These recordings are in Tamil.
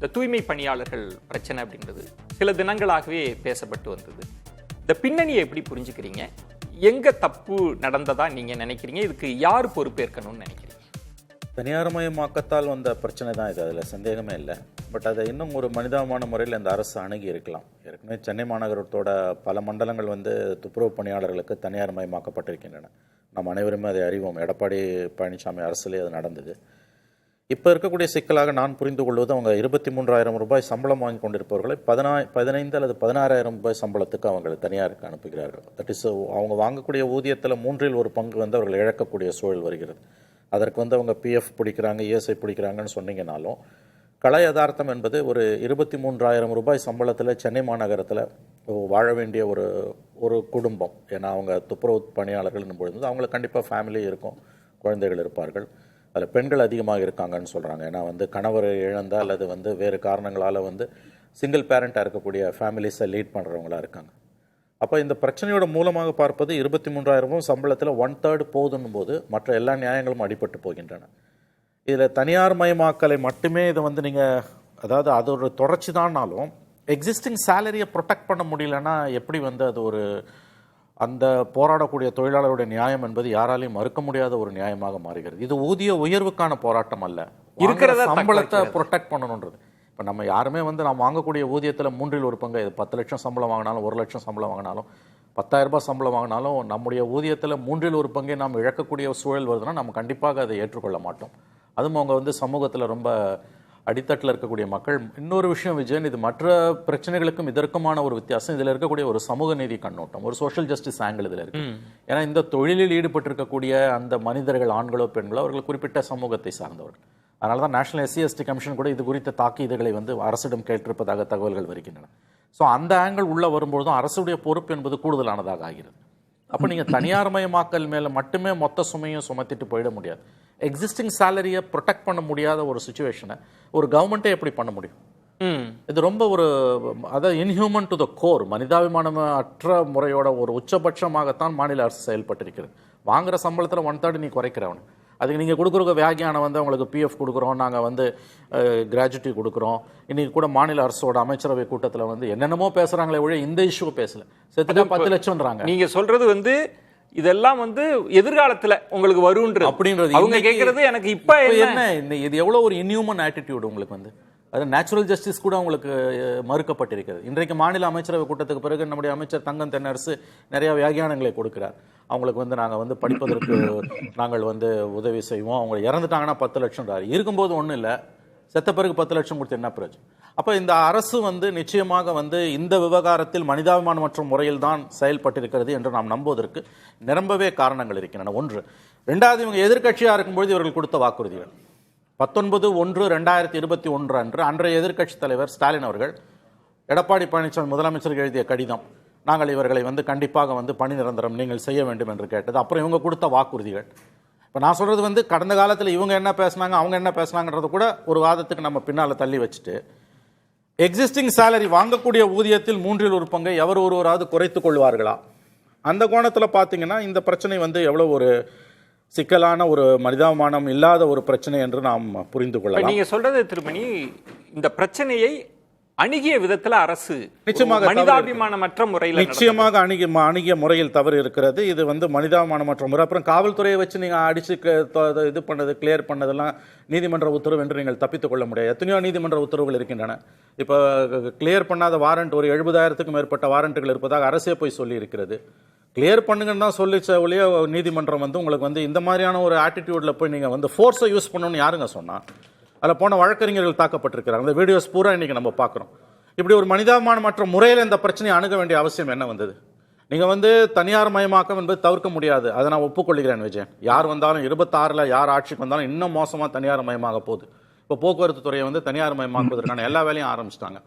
இந்த தூய்மை பணியாளர்கள் பிரச்சனை அப்படின்றது சில தினங்களாகவே பேசப்பட்டு வந்தது. இந்த பின்னணியை எப்படி புரிஞ்சுக்கிறீங்க? எங்க தப்பு நடந்ததா நீங்க நினைக்கிறீங்க? இதுக்கு யார் பொறுப்பேற்கணும்னு நினைக்கிறீங்க? தனியார்மயமாக்கத்தால் வந்த பிரச்சனை தான் இது, அதில் சந்தேகமே இல்லை. பட் அதை இன்னும் ஒரு மனிதாபிமான முறையில் இந்த அரசு அணுகி இருக்கலாம். ஏற்கனவே சென்னை மாநகரத்தோட பல மண்டலங்கள் துப்புரவு பணியாளர்களுக்கு தனியார்மயமாக்கப்பட்டிருக்கின்றன. நாம் அனைவருமே அதை அறிவோம். எடப்பாடி பழனிசாமி அரசுலேயே அது நடந்தது. இப்போ இருக்கக்கூடிய சிக்கலாக நான் புரிந்து கொள்வது, அவங்க 23,000 ரூபாய் சம்பளம் வாங்கி கொண்டிருப்பவர்களை 15 அல்லது 16,000 ரூபாய் சம்பளத்துக்கு அவங்க தனியாருக்கு அனுப்புகிறார்கள். தட் இஸ், அவங்க வாங்கக்கூடிய ஊதியத்தில் 1/3 பங்கு அவர்கள் இழக்கக்கூடிய சூழல் வருகிறது. அதற்கு அவங்க பிஎஃப் பிடிக்கிறாங்க, இஎஸ்ஐ பிடிக்கிறாங்கன்னு சொன்னீங்கன்னாலும் கலை யதார்த்தம் என்பது ஒரு 23,000 ரூபாய் சம்பளத்தில் சென்னை மாநகரத்தில் வாழ வேண்டிய ஒரு குடும்பம். ஏன்னா அவங்க துப்புரவு பணியாளர்கள் பொழுது அவங்களுக்கு கண்டிப்பாக ஃபேமிலி இருக்கும், குழந்தைகள் இருப்பார்கள். அதில் பெண்கள் அதிகமாக இருக்காங்கன்னு சொல்கிறாங்க. ஏன்னா கணவர் இழந்த அல்லது வேறு காரணங்களால் சிங்கிள் பேரண்ட்டாக இருக்கக்கூடிய ஃபேமிலிஸை லீட் பண்ணுறவங்களா இருக்காங்க. அப்போ இந்த பிரச்சனையோட மூலமாக பார்ப்பது 23,000 சம்பளத்தில் 1/3 போதுன்னும் போது மற்ற எல்லா நியாயங்களும் அடிபட்டு போகின்றன. இதில் தனியார் மயமாக்கலை மட்டுமே இதை நீங்கள், அதாவது அது ஒரு தொடர்ச்சி தான்னாலும் எக்ஸிஸ்டிங் சேலரியை ப்ரொடெக்ட் பண்ண முடியலன்னா எப்படி அது அந்த போராடக்கூடிய தொழிலாளருடைய நியாயம் என்பது யாராலையும் மறுக்க முடியாத ஒரு நியாயமாக மாறுகிறது. இது ஊதிய உயர்வுக்கான போராட்டம் அல்ல, இருக்கிற சம்பளத்தை ப்ரொடெக்ட் பண்ணணுன்றது. இப்போ நம்ம யாருமே நாம் வாங்கக்கூடிய ஊதியத்தில் 1/3 பங்கு, இது 10 லட்சம் சம்பளம் வாங்கினாலும் 1 லட்சம் சம்பளம் வாங்கினாலும் 10,000 ரூபாய் சம்பளம் வாங்கினாலும் நம்முடைய ஊதியத்தில் 1/3 பங்கை நாம் இழக்கக்கூடிய சூழல் வருதுன்னா நம்ம கண்டிப்பாக அதை ஏற்றுக்கொள்ள மாட்டோம். அதுவும் அவங்க சமூகத்தில் ரொம்ப அடித்தட்டில் இருக்கக்கூடிய மக்கள். இன்னொரு விஷயம் விஜயன், இது மற்ற பிரச்சனைகளுக்கும் இதற்குமான ஒரு வித்தியாசம், இதில் இருக்கக்கூடிய ஒரு சமூக நீதி கண்ணோட்டம், ஒரு சோஷியல் ஜஸ்டிஸ் ஆங்கிள் இதில் இருக்கு. ஏன்னா இந்த தொழிலில் ஈடுபட்டிருக்கக்கூடிய அந்த மனிதர்கள், ஆண்களோ பெண்களோ, அவர்கள் குறிப்பிட்ட சமூகத்தை சார்ந்தவர்கள். அதனால தான் நேஷனல் SC/ST கமிஷன் கூட இது குறித்த தாக்கீதுகளை அரசிடம் கேட்டிருப்பதாக தகவல்கள் வருகின்றன. ஸோ அந்த ஆங்கிள் உள்ள வரும்பொழுதும் அரசுடைய பொறுப்பு என்பது கூடுதலானதாக ஆகிறது. அப்போ நீங்கள் தனியார்மயமாக்கல் மேலே மட்டுமே மொத்த சுமையும் சுமத்திட்டு போயிட முடியாது. எக்ஸிஸ்டிங் சேலரியை ப்ரொடெக்ட் பண்ண முடியாத ஒரு சுச்சுவேஷனை ஒரு கவர்மெண்ட்டே எப்படி பண்ண முடியும்? இது ரொம்ப அதாவது இன்ஹியூமன் டு த கோர், மனிதாபிமானம் அற்ற முறையோட ஒரு உச்சபட்சமாகத்தான் மாநில அரசு செயல்பட்டிருக்கிறது. வாங்குற சம்பளத்தில் 1/3 நீ குறைக்கிறவனு, அதுக்கு நீங்கள் கொடுக்குற வியாகியான அவங்களுக்கு பிஎஃப் கொடுக்குறோம், நாங்கள் கிராஜுட்டி கொடுக்குறோம். இன்றைக்கி கூட மாநில அரசோட அமைச்சரவை கூட்டத்தில் என்னென்னமோ பேசுகிறாங்களே ஒழிய இந்த இஷ்யூ பேசல. சேர்த்துட்டா 10 லட்சம்ன்றாங்க. நீங்கள் சொல்கிறது இதெல்லாம் எதிர்காலத்தில் உங்களுக்கு வரும்ன்றது அப்படின்றது அவங்க கேட்கறது. எனக்கு இப்போ என்ன, இது எவ்வளோ ஒரு இன்ஹியூமன் ஆட்டிடியூட் உங்களுக்கு அது நேச்சுரல் ஜஸ்டிஸ் கூட உங்களுக்கு மறுக்கப்பட்டிருக்கிறது. இன்றைக்கு மாநில அமைச்சரவை கூட்டத்துக்கு பிறகு நம்முடைய அமைச்சர் தங்கம் தென்னரசு நிறைய வியாகியானங்களை கொடுக்கிறார். அவங்களுக்கு நாங்கள் படிப்பதற்கு நாங்கள் உதவி செய்வோம், அவங்க இறந்துட்டாங்கன்னா 10 லட்சம் இருக்கும்போது ஒன்றும் இல்லை, செத்த பிறகு 10 லட்சம் கொடுத்து என்ன பிரயோஜனம்? அப்போ இந்த அரசு நிச்சயமாக இந்த விவகாரத்தில் மனிதாபிமானமற்ற முறையில் தான் செயல்பட்டிருக்கிறது என்று நாம் நம்புவதற்கு நிரம்பவே காரணங்கள் இருக்கின்றன. ஒன்று. ரெண்டாவது, இவங்க எதிர்கட்சியாக இருக்கும்போது இவர்கள் கொடுத்த வாக்குறுதிகள் 19/1/2021 அன்று அன்றைய எதிர்க்கட்சி தலைவர் ஸ்டாலின் அவர்கள் எடப்பாடி பழனிசாமி முதலமைச்சருக்கு எழுதிய கடிதம், நாங்கள் இவர்களை கண்டிப்பாக பணி நிரந்தரம் நீங்கள் செய்ய வேண்டும் என்று கேட்டது. அப்புறம் இவங்க கொடுத்த வாக்குறுதிகள். இப்போ நான் சொல்கிறது கடந்த காலத்தில் இவங்க என்ன பேசினாங்க, அவங்க என்ன பேசினாங்கன்றது கூட ஒரு வாதத்துக்கு நம்ம பின்னால் தள்ளி வச்சுட்டு, எக்ஸிஸ்டிங் சேலரி வாங்கக்கூடிய ஊதியத்தில் 1/3 பங்கை எவர் ஒருவராவது குறைத்துக் கொள்வார்களா? அந்த கோணத்தில் பார்த்தீங்கன்னா இந்த பிரச்சனை எவ்வளோ ஒரு சிக்கலான ஒரு மனிதாபிமானம் இல்லாத ஒரு பிரச்சனை என்று நாம் புரிந்து கொள்ளலாம். நீங்க சொல்றது திருமணி, இந்த பிரச்சனையை அணுகிய விதத்தில் அரசு நிச்சயமாக மனிதாபிமானமற்ற முறையில் நிச்சயமாக அணுகிய முறையில் தவறு இருக்கிறது. இது மனிதாபிமானமற்ற முறை. அப்புறம் காவல்துறையை வச்சு நீங்க அடிச்சு இது பண்ணது, கிளியர் பண்ணதெல்லாம் நீதிமன்ற உத்தரவு என்று நீங்கள் தப்பித்துக் கொள்ள முடியாது. எத்தனையோ நீதிமன்ற உத்தரவுகள் இருக்கின்றன. இப்போ கிளியர் பண்ணாத வாரண்ட் ஒரு 70,000க்கும் மேற்பட்ட வாரண்ட்டுகள் இருப்பதாக அரசே போய் சொல்லி இருக்கிறது. கிளியர் பண்ணுங்கன்னு தான் சொல்லிச்ச ஒழிய நீதிமன்றம் உங்களுக்கு இந்த மாதிரியான ஒரு ஆட்டிடியூட்ல போய் நீங்கள் ஃபோர்ஸை யூஸ் பண்ணணும்னு யாருங்க சொன்னா? அதில் போன வழக்கறிஞர்கள் தாக்கப்பட்டிருக்கிறாங்க. அந்த வீடியோஸ் பூரா இன்னைக்கு நம்ம பார்க்குறோம். இப்படி ஒரு மனிதாபிமானமற்ற முறையில் இந்த பிரச்சனையை அணுக வேண்டிய அவசியம் என்ன வந்தது? நீங்கள் தனியார் மயமாக்கம் என்பது தவிர்க்க முடியாது, அதை நான் ஒப்புக்கொள்கிறேன் விஜயன். யார் வந்தாலும் 26ல் யார் ஆட்சிக்கு வந்தாலும் இன்னும் மோசமாக தனியார் மயமாக போகுது. இப்போ போக்குவரத்து துறையை தனியார் மயமாக்குவதற்கான எல்லா வேலையும் ஆரம்பிச்சிட்டாங்க.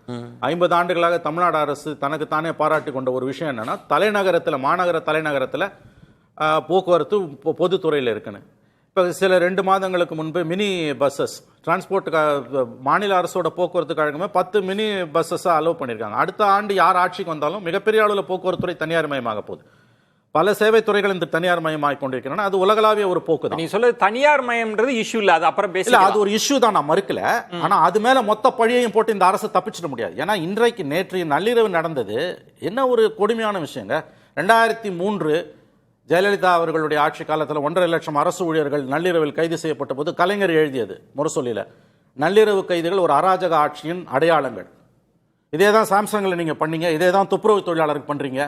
50 ஆண்டுகளாக தமிழ்நாடு அரசு தனக்கு தானே பாராட்டி கொண்ட ஒரு விஷயம் என்னன்னா, தலைநகரத்தில், மாநகர தலைநகரத்தில் போக்குவரத்து பொதுத்துறையில் இருக்குன்னு. இப்போ சில 2 மாதங்களுக்கு முன்பு மினி பஸ்ஸஸ் டிரான்ஸ்போர்ட் மாநில அரசோட போக்குவரத்து கழகமே 10 மினி பஸ்ஸஸாக அலோவ் பண்ணியிருக்காங்க. அடுத்த ஆண்டு யார் ஆட்சிக்கு வந்தாலும் மிகப்பெரிய அளவில் போக்குவரத்து துறை தனியார் மயமாக போகுது. பல சேவை துறைகள் இந்த தனியார் மயமாகிக் கொண்டிருக்கின்றன. அது உலகளாவிய ஒரு போக்கு தான். நீ சொல்றது தனியார் மயம்ன்றது இஷ்யூ இல்ல, அது அப்புறம் இல்ல, பேசலாம். அது ஒரு இஷ்யூ தான், நான் மறுக்கல. ஆனா அது மேல மொத்த பழியையும் போட்டு இந்த அரசு தப்பிச்சிட முடியாது. ஏன்னா இன்றைக்கு நேற்று நள்ளிரவு நடந்தது என்ன ஒரு கொடுமையான விஷயங்க. 2003 ஜெயலலிதா அவர்களுடைய ஆட்சி காலத்தில் 1.5 லட்சம் அரசு ஊழியர்கள் நள்ளிரவில் கைது செய்யப்பட்ட போது கலைஞர் எழுதியது முரசொலியில, நள்ளிரவு கைதிகள் ஒரு அராஜக ஆட்சியின் அடையாளங்கள். இதே தான் சாம்சங்கில் நீங்க பண்ணீங்க, இதே தான் துப்புரவு தொழிலாளருக்கு பண்றீங்க.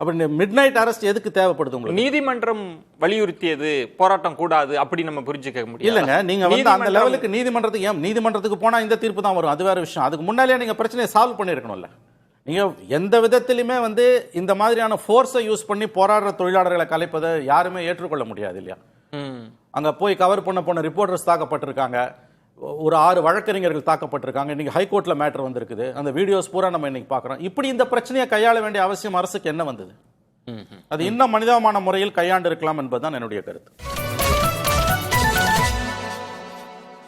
அப்படி மிட் நைட் அரெஸ்ட் எதுக்கு தேவைப்படுது உங்களுக்கு? நீதிமன்றம் வலியுறுத்தியது போராட்டம் கூடாது அப்படி நம்ம புரிஞ்சுக்க முடியும். இல்லங்க, நீங்க வந்து அந்த லெவலுக்கு நீதிமன்றத்துக்கு போனா இந்த தீர்ப்பு தான் வரும், அது வேற விஷயம். அதுக்கு முன்னாலே நீங்க பிரச்சனையை சால்வ் பண்ணிருக்கணும்ல. நீங்க எந்த விதத்திலுமே வந்து இந்த மாதிரியான ஃபோர்ஸை யூஸ் பண்ணி போராடுற தொழிலாளர்களை கலைப்பதை யாருமே ஏற்றுக்கொள்ள முடியாது இல்லையா? அங்க போய் கவர் பண்ண ரிப்போர்ட்டர்ஸ் தாக்கப்பட்டிருக்காங்க, ஒரு 6 வழக்கறிஞர்கள் தாக்கப்பட்டிருக்காங்க. இன்னைக்கு ஹைகோர்ட்ல மேட்டர் வந்திருக்குது, அந்த வீடியோஸ் பூரா நம்ம இன்னைக்கு பார்க்குறோம். இப்படி இந்த பிரச்சனையை கையாள வேண்டிய அவசியம் அரசுக்கு என்ன வந்தது? அது இன்னும் மனிதாபிமான முறையில் கையாண்டு இருக்கலாம் என்பதுதான் என்னுடைய கருத்து.